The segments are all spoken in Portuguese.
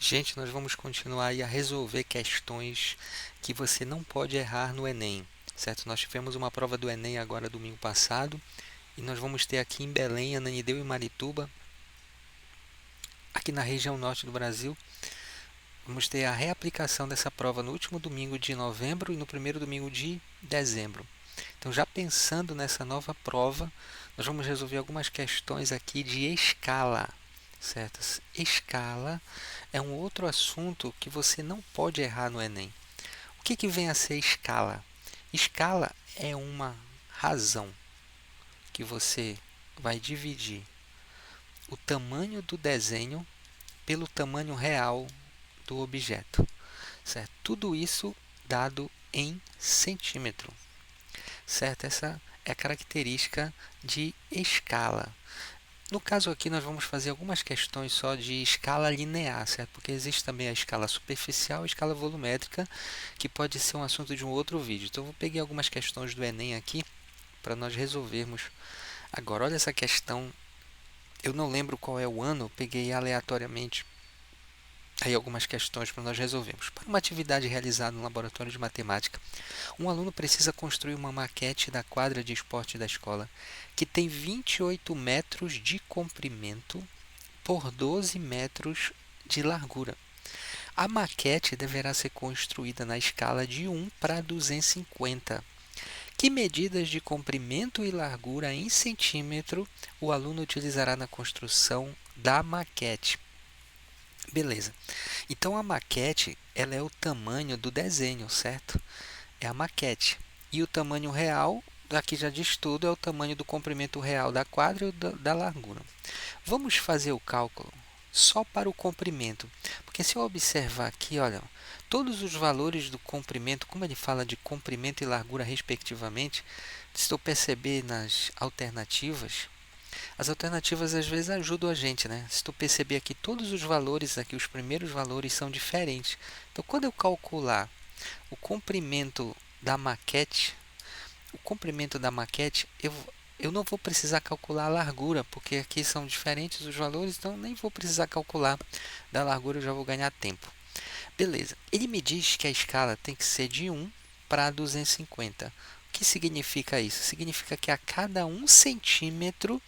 Gente, nós vamos continuar aí a resolver questões que você não pode errar no Enem, certo? Nós tivemos uma prova do Enem agora domingo passado e nós vamos ter aqui em Belém, Ananindeua e Marituba, aqui na região norte do Brasil, vamos ter a reaplicação dessa prova no último domingo de novembro e no primeiro domingo de dezembro. Então, já pensando nessa nova prova, nós vamos resolver algumas questões aqui de escala, certo? Escala é um outro assunto que você não pode errar no Enem. O que vem a ser escala? Escala é uma razão que você vai dividir o tamanho do desenho pelo tamanho real do objeto, certo? Tudo isso dado em centímetro, certo? Essa é a característica de escala. No caso aqui, nós vamos fazer algumas questões só de escala linear, certo? Porque existe também a escala superficial e a escala volumétrica, que pode ser um assunto de um outro vídeo. Então, eu vou pegar algumas questões do Enem aqui para nós resolvermos. Agora, olha essa questão. Eu não lembro qual é o ano, eu peguei aleatoriamente aí algumas questões para nós resolvermos. Para uma atividade realizada no laboratório de matemática, um aluno precisa construir uma maquete da quadra de esporte da escola, que tem 28 metros de comprimento por 12 metros de largura. A maquete deverá ser construída na escala de 1 para 250. Que medidas de comprimento e largura em centímetro o aluno utilizará na construção da maquete? Beleza. Então a maquete, ela é o tamanho do desenho, certo? É a maquete. E o tamanho real, aqui já diz tudo, é o tamanho do comprimento real da quadra e da largura. Vamos fazer o cálculo só para o comprimento, porque se eu observar aqui, olha, todos os valores do comprimento, como ele fala de comprimento e largura respectivamente, se eu perceber nas alternativas, as alternativas às vezes ajudam a gente, né? Se tu perceber aqui, todos os valores aqui, os primeiros valores são diferentes. Então, quando eu calcular o comprimento da maquete, eu não vou precisar calcular a largura, porque aqui são diferentes os valores, então nem vou precisar calcular da largura, eu já vou ganhar tempo. Beleza. Ele me diz que a escala tem que ser de 1 para 250. O que significa isso? Significa que a cada 1 centímetro,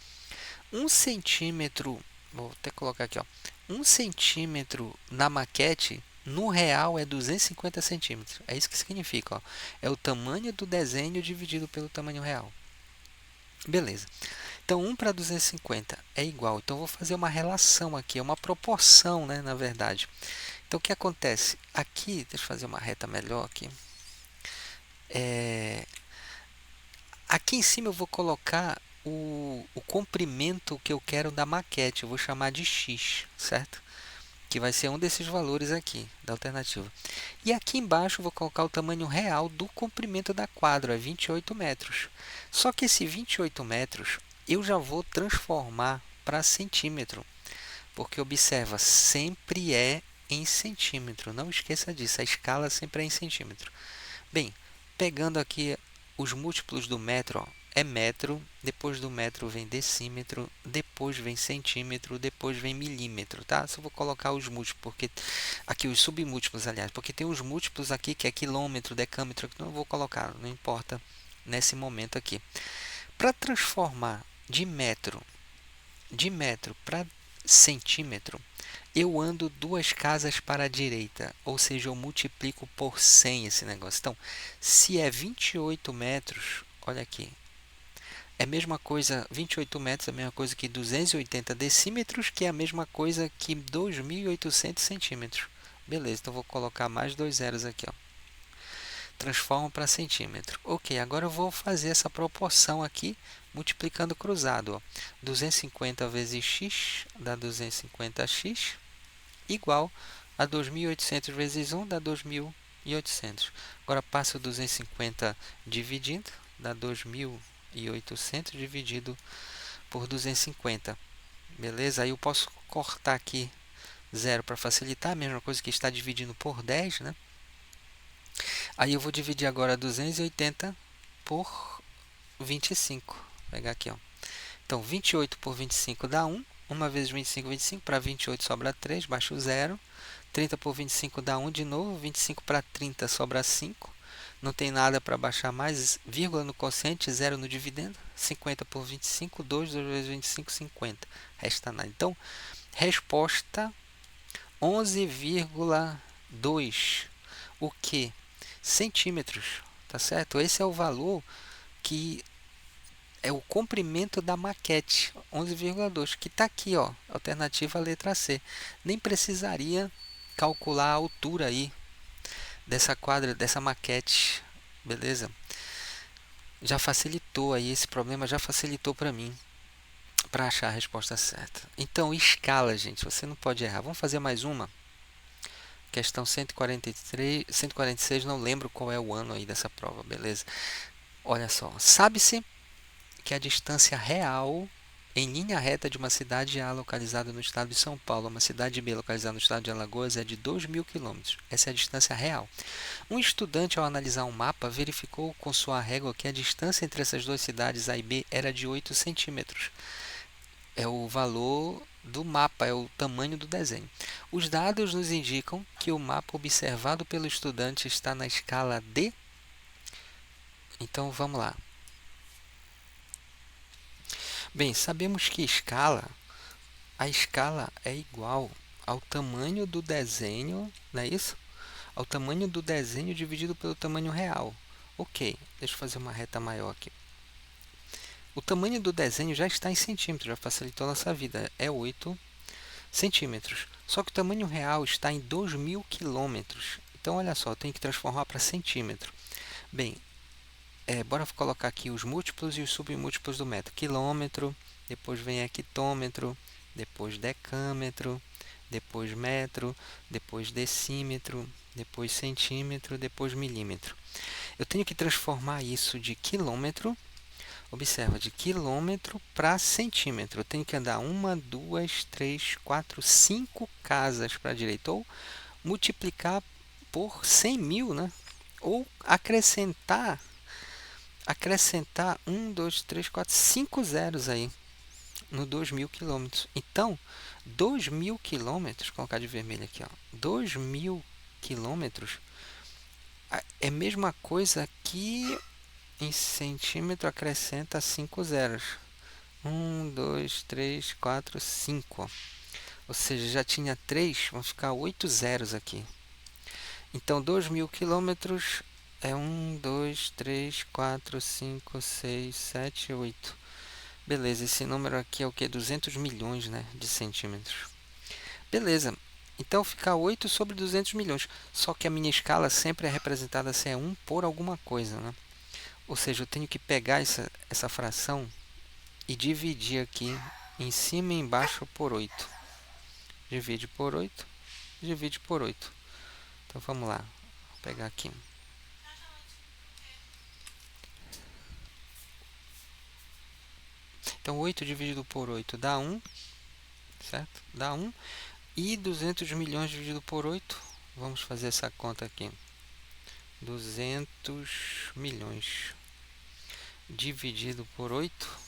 vou até colocar aqui, ó, 1 centímetro na maquete, no real é 250 centímetros. É isso que significa, ó. É o tamanho do desenho dividido pelo tamanho real. Beleza. Então, 1 para 250 é igual. Então, eu vou fazer uma relação aqui, é uma proporção, né, na verdade. Então, o que acontece? Aqui, deixa eu fazer uma reta melhor aqui. Aqui em cima eu vou colocar o comprimento que eu quero da maquete. Eu vou chamar de x, certo? Que vai ser um desses valores aqui, da alternativa. E aqui embaixo eu vou colocar o tamanho real do comprimento da quadra, 28 metros. Só que esse 28 metros eu já vou transformar para centímetro, porque observa, sempre é em centímetro. Não esqueça disso, a escala sempre é em centímetro. Bem, pegando aqui os múltiplos do metro, ó, é metro, depois do metro vem decímetro, depois vem centímetro, depois vem milímetro, tá? Só vou colocar os múltiplos, porque aqui os submúltiplos, aliás, porque tem os múltiplos aqui que é quilômetro, decâmetro, que não vou colocar, não importa nesse momento aqui. Para transformar de metro para centímetro, eu ando 2 casas para a direita, ou seja, eu multiplico por 100 esse negócio. Então, se é 28 metros, olha aqui, é a mesma coisa, 28 metros é a mesma coisa que 280 decímetros, que é a mesma coisa que 2.800 centímetros. Beleza, então vou colocar mais 2 zeros aqui, ó. Transformo para centímetro. Ok, agora eu vou fazer essa proporção aqui, multiplicando cruzado. Ó. 250 vezes x dá 250x, igual a 2.800 vezes 1 dá 2.800. Agora passo 250 dividindo, dá 2.800 dividido por 250. Beleza? Aí eu posso cortar aqui 0 para facilitar, a mesma coisa que está dividindo por 10, né? Aí eu vou dividir agora 280 por 25. Vou pegar aqui, ó. Então, 28 por 25 dá 1. 1 vezes 25, 25. Para 28 sobra 3, baixo 0. 30 por 25 dá 1 de novo. 25 para 30 sobra 5. Não tem nada para baixar mais. Vírgula no quociente, 0 no dividendo. 50 por 25, 2 vezes 25, 50. Resta nada. Então, resposta 11,2. O que? Centímetros. Tá certo? Esse é o valor que é o comprimento da maquete, 11,2, que está aqui, ó, alternativa letra C. Nem precisaria calcular a altura aí dessa quadra, dessa maquete, beleza? Já facilitou aí, esse problema já facilitou para mim, para achar a resposta certa. Então, escala, gente, você não pode errar. Vamos fazer mais uma? Questão 143, 146, não lembro qual é o ano aí dessa prova, beleza? Olha só, sabe-se que a distância real em linha reta de uma cidade A localizada no estado de São Paulo a uma cidade B localizada no estado de Alagoas é de 2.000 km. Essa é a distância real. Um estudante, ao analisar um mapa, verificou com sua régua que a distância entre essas duas cidades A e B era de 8 centímetros. É o valor do mapa, é o tamanho do desenho. Os dados nos indicam que o mapa observado pelo estudante está na escala D. Então, vamos lá. Bem, sabemos que a escala é igual ao tamanho do desenho, não é isso? Ao tamanho do desenho dividido pelo tamanho real. Ok, deixa eu fazer uma reta maior aqui. O tamanho do desenho já está em centímetros, já facilitou a nossa vida, é 8 centímetros. Só que o tamanho real está em 2.000 quilômetros. Então, olha só, eu tenho que transformar para centímetro. Bem, bora colocar aqui os múltiplos e os submúltiplos do metro. Quilômetro, depois vem hectômetro, depois decâmetro, depois metro, depois decímetro, depois centímetro, depois milímetro. Eu tenho que transformar isso de quilômetro, observa, de quilômetro para centímetro. Eu tenho que andar 1, 2, 3, 4, 5 casas para a direita, ou multiplicar por 100 mil, né? Ou acrescentar 1, 2, 3, 4, 5 zeros aí no 2.000 quilômetros. Então, 2.000 quilômetros, vou colocar de vermelho aqui, ó, 2.000 quilômetros é a mesma coisa que em centímetro acrescenta 5 zeros. 1, 2, 3, 4, 5. Ou seja, já tinha 3, vão ficar 8 zeros aqui. Então, 2.000 quilômetros é 1, 2, 3, 4, 5, 6, 7, 8. Beleza, esse número aqui é o que? 200 milhões, né, de centímetros. Beleza, então fica 8 sobre 200 milhões. Só que a minha escala sempre é representada se é 1 por alguma coisa, né? Ou seja, eu tenho que pegar essa fração e dividir aqui em cima e embaixo por 8. Divide por 8, divide por 8. Então, vamos lá. Vou pegar aqui. Então, 8 dividido por 8 dá 1, certo? Dá 1. E 200 milhões dividido por 8, vamos fazer essa conta aqui. 200 milhões dividido por 8.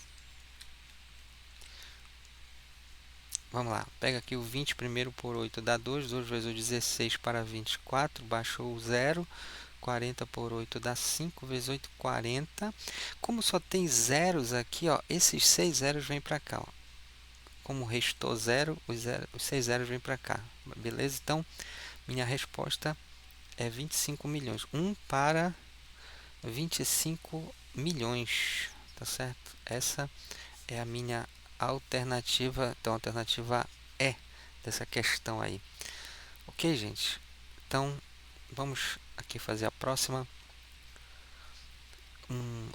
Vamos lá, pega aqui o 20 primeiro por 8, dá 2. 2 vezes o 16 para 24, baixou o 0. 40 por 8 dá 5, vezes 8, 40. Como só tem zeros aqui, ó, esses 6 zeros vêm para cá. Ó. Como restou 0, os 6 zeros vêm para cá. Beleza? Então, minha resposta é 25 milhões. 1 para 25 milhões. Tá certo? Essa é a minha alternativa. Então, a alternativa E dessa questão aí. Ok, gente? Então, vamos aqui fazer a próxima.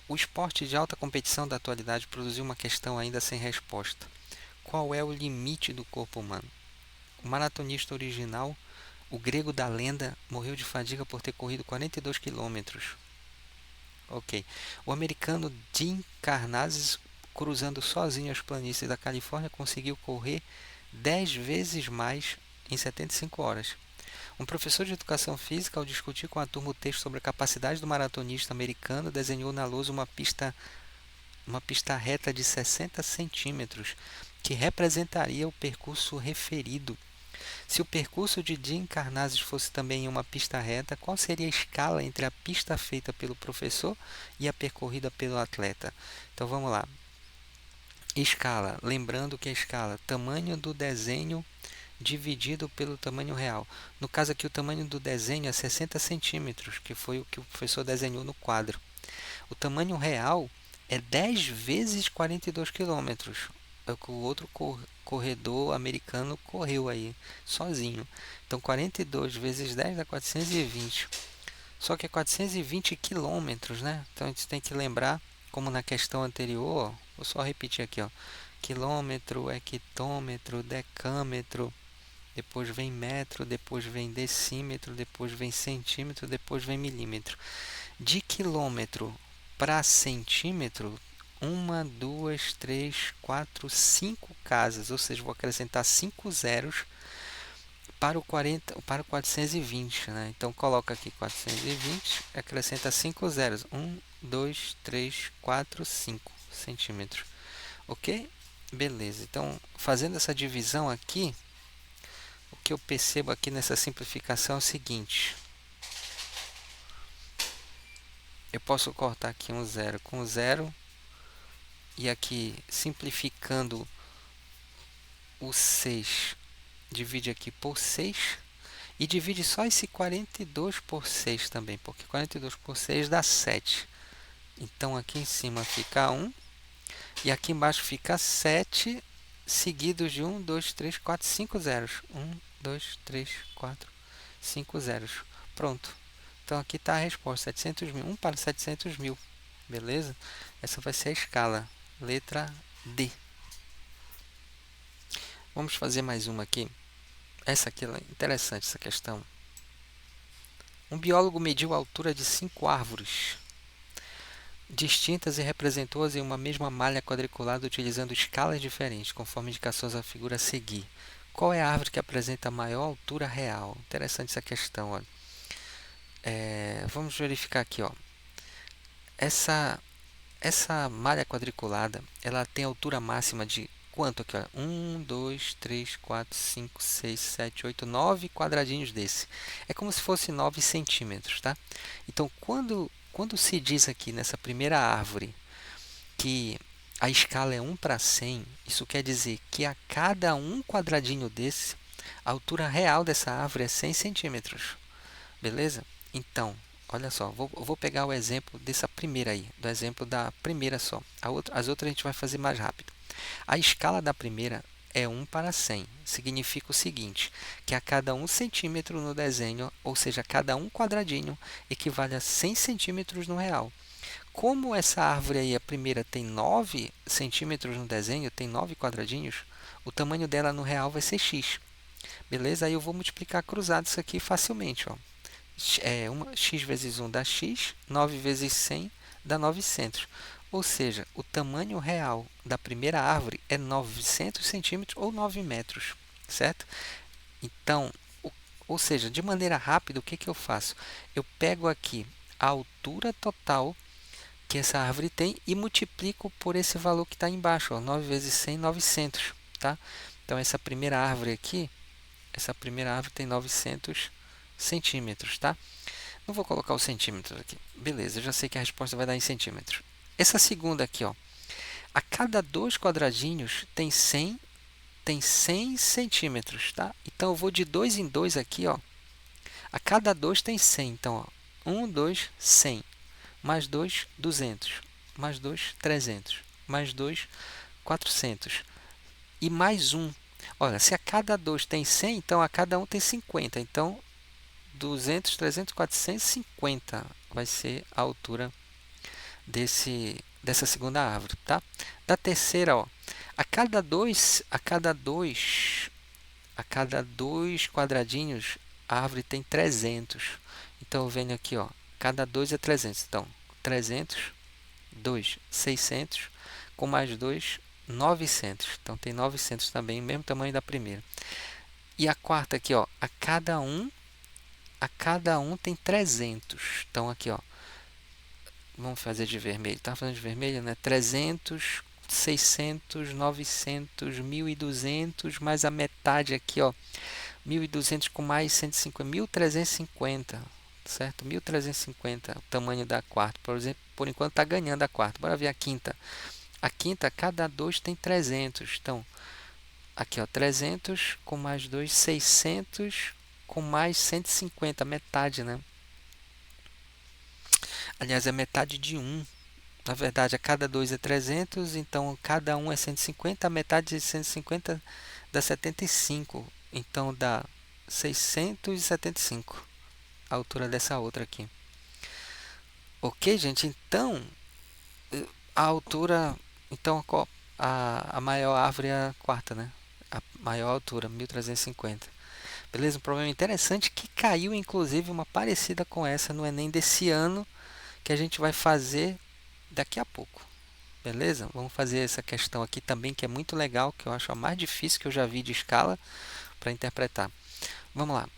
O esporte de alta competição da atualidade produziu uma questão ainda sem resposta. Qual é o limite do corpo humano? O maratonista original, o grego da lenda, morreu de fadiga por ter corrido 42 quilômetros. Ok. O americano Jim Karnazes, cruzando sozinho as planícies da Califórnia, conseguiu correr 10 vezes mais em 75 horas. Um professor de educação física, ao discutir com a turma o texto sobre a capacidade do maratonista americano, desenhou na lousa uma pista reta de 60 centímetros, que representaria o percurso referido. Se o percurso de Jim Karnazes fosse também em uma pista reta, qual seria a escala entre a pista feita pelo professor e a percorrida pelo atleta? Então vamos lá. Escala, lembrando que a escala, tamanho do desenho dividido pelo tamanho real. No caso aqui, o tamanho do desenho é 60 centímetros, que foi o que o professor desenhou no quadro. O tamanho real é 10 vezes 42 quilômetros. É o que o outro corredor americano correu aí, sozinho. Então, 42 vezes 10 dá 420. Só que é 420 quilômetros, né? Então, a gente tem que lembrar, como na questão anterior, ó, vou só repetir aqui, ó. Quilômetro, hectômetro, decâmetro, depois vem metro, depois vem decímetro, depois vem centímetro, depois vem milímetro. De quilômetro para centímetro, uma, duas, três, quatro, cinco casas, ou seja, vou acrescentar 5 zeros para o 420, né? Então coloca aqui 420, acrescenta 5 zeros, 1, 2, 3, 4, 5 centímetros, ok? Beleza, então fazendo essa divisão aqui, o que eu percebo aqui nessa simplificação é o seguinte: eu posso cortar aqui um zero com zero, e aqui simplificando o 6, divide aqui por 6 e divide só esse 42 por 6 também, porque 42 por 6 dá 7. Então aqui em cima fica 1 e aqui embaixo fica 7, seguidos de 1, 2, 3, 4, 5 zeros. 1, 2, 3, 4, 5 zeros. Pronto. Então aqui está a resposta, 700 mil, 1 para 700 mil. Beleza? Essa vai ser a escala, letra D. Vamos fazer mais uma aqui. Essa aqui é interessante, essa questão. Um biólogo mediu a altura de 5 árvores distintas e representou-as em uma mesma malha quadriculada utilizando escalas diferentes, conforme indicações da figura a seguir. Qual é a árvore que apresenta a maior altura real? Interessante essa questão. Olha. Vamos verificar aqui. Ó. Essa malha quadriculada, ela tem altura máxima de quanto aqui? Ó? 1, 2, 3, 4, 5, 6, 7, 8, 9 quadradinhos desse. É como se fosse 9 centímetros, tá? Então, quando se diz aqui nessa primeira árvore que a escala é 1 para 100, isso quer dizer que a cada um quadradinho desse, a altura real dessa árvore é 100 centímetros. Beleza? Então, olha só, vou pegar o exemplo dessa primeira aí, do exemplo da primeira só. As outras a gente vai fazer mais rápido. A escala da primeira é 1 para 100. Significa o seguinte, que a cada 1 centímetro no desenho, ou seja, a cada um quadradinho, equivale a 100 centímetros no real. Como essa árvore aí, a primeira, tem 9 centímetros no desenho, tem 9 quadradinhos, o tamanho dela no real vai ser x. Beleza? Aí eu vou multiplicar cruzado isso aqui facilmente. Ó. X vezes 1 dá x, 9 vezes 100 dá 900. Ou seja, o tamanho real da primeira árvore é 900 centímetros ou 9 metros, certo? Então, ou seja, de maneira rápida, o que eu faço? Eu pego aqui a altura total que essa árvore tem e multiplico por esse valor que está embaixo, ó, 9 vezes 100, 900, tá? Então, essa primeira árvore aqui, essa primeira árvore tem 900 centímetros, tá? Não vou colocar os centímetros aqui. Beleza, eu já sei que a resposta vai dar em centímetros. Essa segunda aqui, ó, a cada 2 quadradinhos tem 100 centímetros, tá? Então, eu vou de 2 em 2 aqui, ó. A cada 2 tem 100. Então, ó, 1, 2, 100. Mais 2, 200. Mais 2, 300. Mais 2, 400. E mais 1. Olha, se a cada 2 tem 100, então a cada um tem 50. Então, 200, 300, 450 vai ser a altura dessa segunda árvore, tá? Da terceira, ó, a cada dois quadradinhos, a árvore tem 300. Então, eu venho aqui, ó, cada 2 é 300. Então, 300, 2, 600, com mais 2, 900. Então, tem 900 também, o mesmo tamanho da primeira. E a quarta aqui, ó, a cada um tem 300. Então, aqui, ó, vamos fazer de vermelho. Estava fazendo de vermelho, né? 300, 600, 900, 1.200, mais a metade aqui, ó, 1.200 com mais 150, 1.350, certo? 1.350 o tamanho da quarta, por exemplo, por enquanto está ganhando a quarta. Bora ver a quinta. A quinta, cada 2 tem 300. Então, aqui ó, 300 com mais 2, 600 com mais 150, metade, né? Aliás, é metade de 1. Na verdade, a cada 2 é 300, então cada um é 150, a metade de 150 dá 75. Então dá 675 a altura dessa outra aqui. Ok, gente? Então, a altura... Então, a maior árvore é a quarta, né? A maior altura, 1350. Beleza? Um problema interessante que caiu, inclusive, uma parecida com essa no Enem desse ano, que a gente vai fazer daqui a pouco. Beleza? Vamos fazer essa questão aqui também, que é muito legal, que eu acho a mais difícil que eu já vi de escala para interpretar. Vamos lá.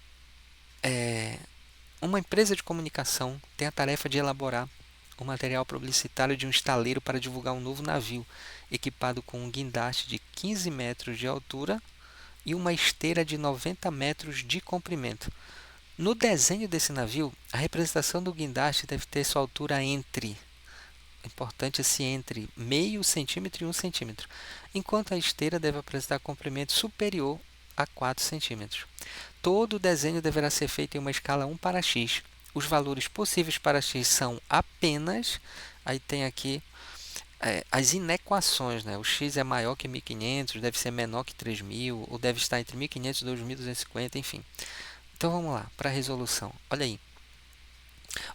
Uma empresa de comunicação tem a tarefa de elaborar o material publicitário de um estaleiro para divulgar um novo navio, equipado com um guindaste de 15 metros de altura e uma esteira de 90 metros de comprimento. No desenho desse navio, a representação do guindaste deve ter sua altura entre, importante esse entre, meio centímetro e 1 centímetro, enquanto a esteira deve apresentar comprimento superior a 4 centímetros. Todo o desenho deverá ser feito em uma escala 1 para x. Os valores possíveis para x são apenas, aí tem aqui as inequações, né? O x é maior que 1500, deve ser menor que 3000, ou deve estar entre 1500 e 2250, enfim. Então vamos lá, para a resolução. Olha aí.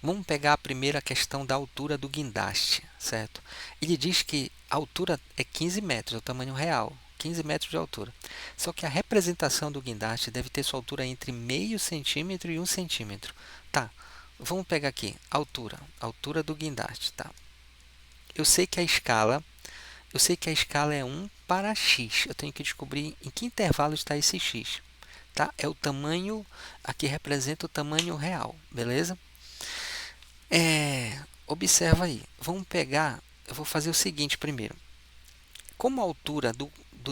Vamos pegar a primeira questão da altura do guindaste, certo? Ele diz que a altura é 15 metros, é o tamanho real, 15 metros de altura. Só que a representação do guindaste deve ter sua altura entre meio centímetro e 1 centímetro. Tá, vamos pegar aqui, a altura do guindaste, tá? Eu sei que a escala é 1 para x. Eu tenho que descobrir em que intervalo está esse x, tá? É o tamanho, aqui representa o tamanho real, beleza? Observa aí, vamos pegar, eu vou fazer o seguinte primeiro. Como a altura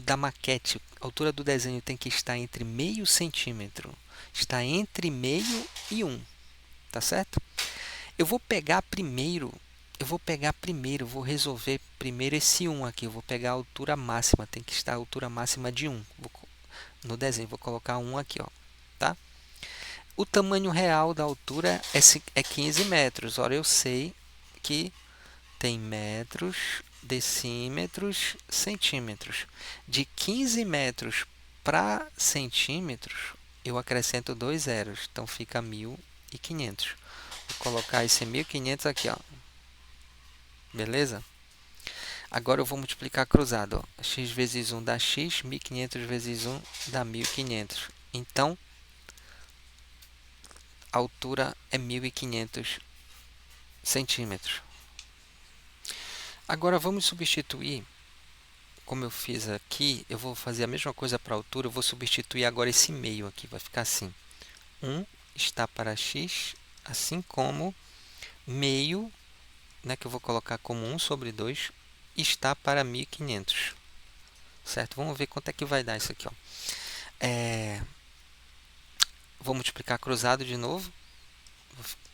da maquete, a altura do desenho tem que estar entre meio centímetro, está entre meio e 1, tá certo? Eu vou vou resolver primeiro esse 1 aqui, eu vou pegar a altura máxima, tem que estar a altura máxima de 1. No desenho, vou colocar 1 aqui, ó, tá? O tamanho real da altura é 15 metros. Ora, eu sei que tem metros, decímetros, centímetros. De 15 metros para centímetros, eu acrescento 2 zeros. Então, fica 1500. Vou colocar esse 1500 aqui, ó. Beleza? Agora, eu vou multiplicar cruzado. Ó. X vezes 1 dá x, 1500 vezes 1 dá 1500. Então, a altura é 1500 centímetros. Agora vamos substituir, como eu fiz aqui, eu vou fazer a mesma coisa para a altura, eu vou substituir agora esse meio aqui, vai ficar assim. 1 está para x, assim como meio, né, que eu vou colocar como 1 sobre 2, está para 1500. Certo? Vamos ver quanto é que vai dar isso aqui. Ó. Vou multiplicar cruzado de novo.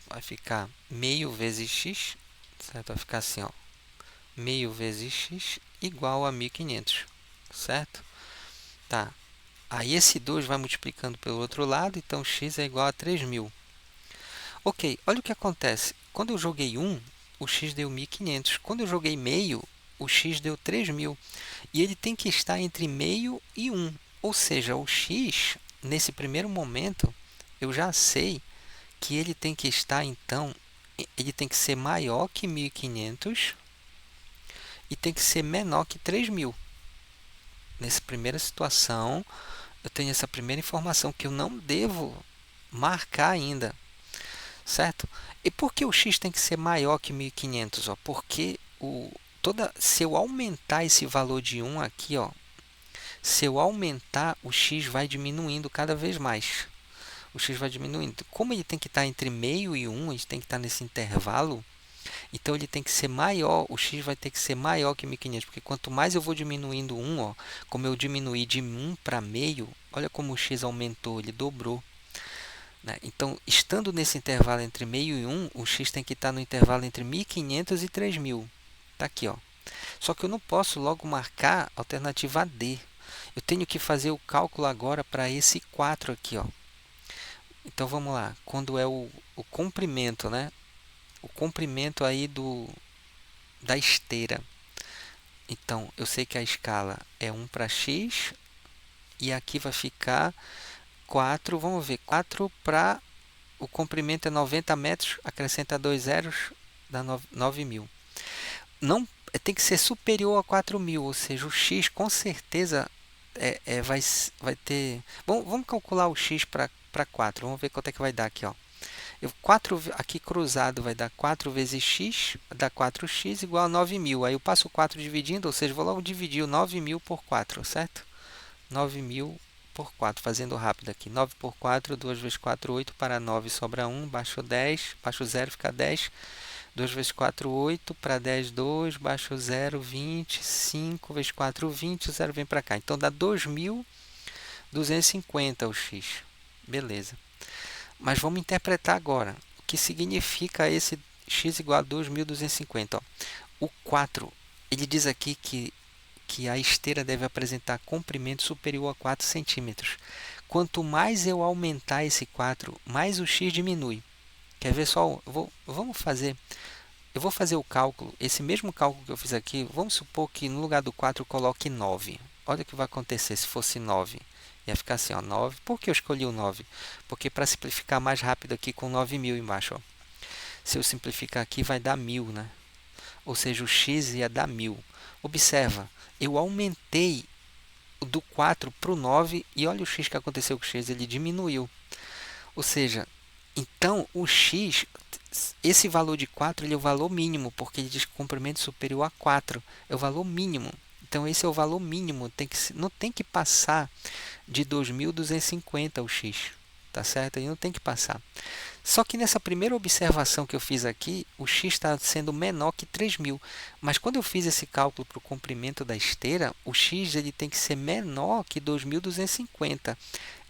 Vai ficar meio vezes x, certo? Vai ficar assim, ó, meio vezes x igual a 1500, certo? Tá. Aí esse 2 vai multiplicando pelo outro lado, então x é igual a 3000. Ok, olha o que acontece. Quando eu joguei 1, o x deu 1500. Quando eu joguei meio, o x deu 3000. E ele tem que estar entre meio e 1. Ou seja, o x, nesse primeiro momento, eu já sei que ele tem que estar, então, ele tem que ser maior que 1500 e tem que ser menor que 3000. Nessa primeira situação, eu tenho essa primeira informação que eu não devo marcar ainda, certo? E por que o x tem que ser maior que 1500? Ó? Porque se eu aumentar esse valor de 1 aqui, ó, se eu aumentar, o x vai diminuindo cada vez mais. O x vai diminuindo. Como ele tem que estar entre meio e 1, ele tem que estar nesse intervalo, Então ele tem que ser maior, o x vai ter que ser maior que 1.500, porque quanto mais eu vou diminuindo 1, ó, como eu diminuí de 1 para meio, olha como o x aumentou, ele dobrou. Né? Então, estando nesse intervalo entre meio e 1, o x tem que estar no intervalo entre 1.500 e 3.000. Está aqui, ó. Só que eu não posso logo marcar a alternativa D. Eu tenho que fazer o cálculo agora para esse 4 aqui, ó. Então vamos lá, quando é o comprimento, né? O comprimento aí da esteira. Então, eu sei que a escala é 1 para x e aqui vai ficar 4, vamos ver, 4 para o comprimento é 90 metros, acrescenta 2 zeros, dá 9.000. Não, tem que ser superior a 4.000, ou seja, o x com certeza vai ter... Bom, vamos calcular o x para 4, vamos ver quanto é que vai dar aqui, ó. 4 aqui cruzado vai dar 4 vezes x, dá 4x igual a 9.000. Aí eu passo o 4 dividindo, ou seja, vou logo dividir o 9.000 por 4, certo? 9.000 por 4, fazendo rápido aqui. 9 por 4, 2 vezes 4, 8, para 9 sobra 1, baixo 10, baixo 0 fica 10. 2 vezes 4, 8, para 10, 2, baixo 0, 20, 5 vezes 4, 20, o 0 vem para cá. Então, dá 2.250 o x. Beleza. Mas vamos interpretar agora. O que significa esse x igual a 2.250? Ó. O 4, ele diz aqui que a esteira deve apresentar comprimento superior a 4 centímetros. Quanto mais eu aumentar esse 4, mais o x diminui. Quer ver só? Eu vou fazer o cálculo, esse mesmo cálculo que eu fiz aqui, vamos supor que no lugar do 4 eu coloque 9. Olha o que vai acontecer se fosse 9. Ia ficar assim, ó, 9. Por que eu escolhi o 9? Porque para simplificar mais rápido aqui com 9.000 embaixo, ó. Se eu simplificar aqui vai dar 1.000, né? Ou seja, o x ia dar 1.000. Observa, eu aumentei do 4 para o 9 e olha o x que aconteceu com o x, ele diminuiu. Ou seja, então o x, esse valor de 4 ele é o valor mínimo, porque ele diz que comprimento superior a 4 é o valor mínimo. Então esse é o valor mínimo, não tem que passar de 2.250 o x, tá certo? Ele não tem que passar. Só que nessa primeira observação que eu fiz aqui, o x está sendo menor que 3.000. Mas quando eu fiz esse cálculo para o comprimento da esteira, o x ele tem que ser menor que 2.250.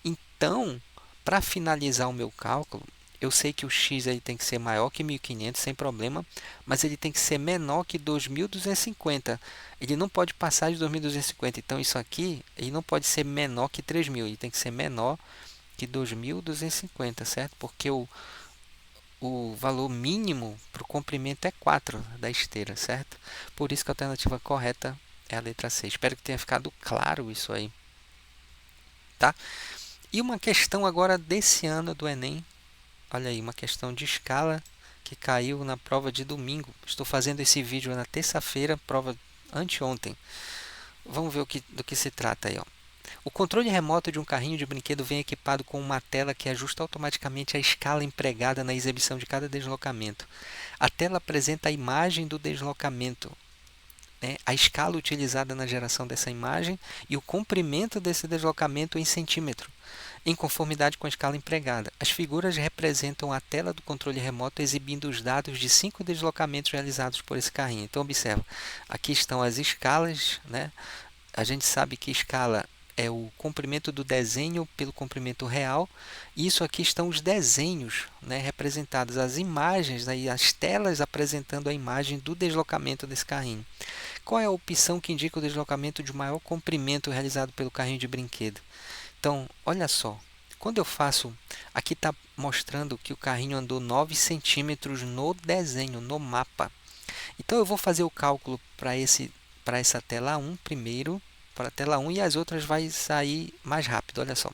Então, para finalizar o meu cálculo, eu sei que o x ele tem que ser maior que 1.500, sem problema, mas ele tem que ser menor que 2.250. Ele não pode passar de 2.250. Então, isso aqui ele não pode ser menor que 3.000. Ele tem que ser menor que 2.250, certo? Porque o valor mínimo para o comprimento é 4 da esteira, certo? Por isso que a alternativa correta é a letra C. Espero que tenha ficado claro isso aí, tá? E uma questão agora desse ano do Enem. Olha aí, uma questão de escala que caiu na prova de domingo. Estou fazendo esse vídeo na terça-feira, prova anteontem. Vamos ver do que se trata aí, ó. O controle remoto de um carrinho de brinquedo vem equipado com uma tela que ajusta automaticamente a escala empregada na exibição de cada deslocamento. A tela apresenta a imagem do deslocamento, né, a escala utilizada na geração dessa imagem e o comprimento desse deslocamento em centímetro, em conformidade com a escala empregada. As figuras representam a tela do controle remoto exibindo os dados de 5 deslocamentos realizados por esse carrinho. Então, observa, aqui estão as escalas, né? A gente sabe que escala é o comprimento do desenho pelo comprimento real. E isso aqui estão os desenhos, né, representados, as imagens, né, as telas apresentando a imagem do deslocamento desse carrinho. Qual é a opção que indica o deslocamento de maior comprimento realizado pelo carrinho de brinquedo? Então, olha só, quando eu faço, aqui está mostrando que o carrinho andou 9 centímetros no desenho, no mapa. Então, eu vou fazer o cálculo para essa tela 1 primeiro, para a tela 1 e as outras vai sair mais rápido. Olha só,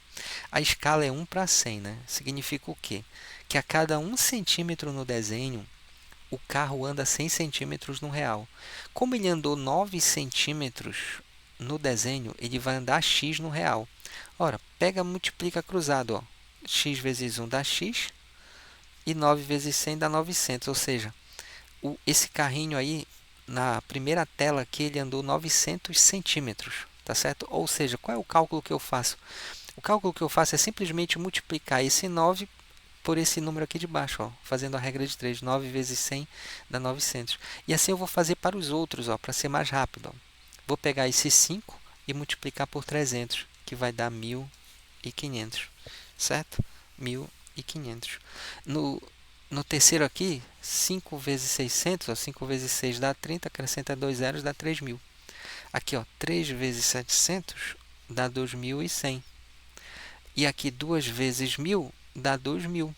a escala é 1 para 100, né? Significa o quê? Que a cada 1 centímetro no desenho, o carro anda 100 centímetros no real. Como ele andou 9 centímetros no desenho, ele vai andar x no real. Ora, pega, multiplica cruzado, ó. X vezes 1 dá x e 9 vezes 100 dá 900, ou seja, esse carrinho aí, na primeira tela aqui, ele andou 900 centímetros, tá certo? Ou seja, qual é o cálculo que eu faço? O cálculo que eu faço é simplesmente multiplicar esse 9 por esse número aqui de baixo, ó, fazendo a regra de 3. 9 vezes 100 dá 900. E assim eu vou fazer para os outros, para ser mais rápido. Ó. Vou pegar esse 5 e multiplicar por 300, que vai dar 1.500, certo? 1.500. No terceiro aqui, 5 vezes 600, ó, 5 vezes 6 dá 30, acrescenta 2 zeros, dá 3.000. Aqui, ó, 3 vezes 700 dá 2.100. E aqui 2 vezes 1.000 dá 2.000.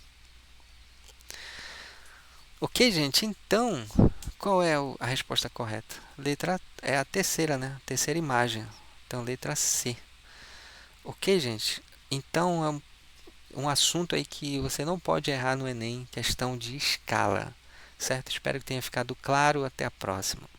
Ok, gente? Então, qual é a resposta correta? Letra é a terceira, né? A terceira imagem. Então, letra C. Ok, gente? Então, é um assunto aí que você não pode errar no Enem, questão de escala. Certo? Espero que tenha ficado claro. Até a próxima.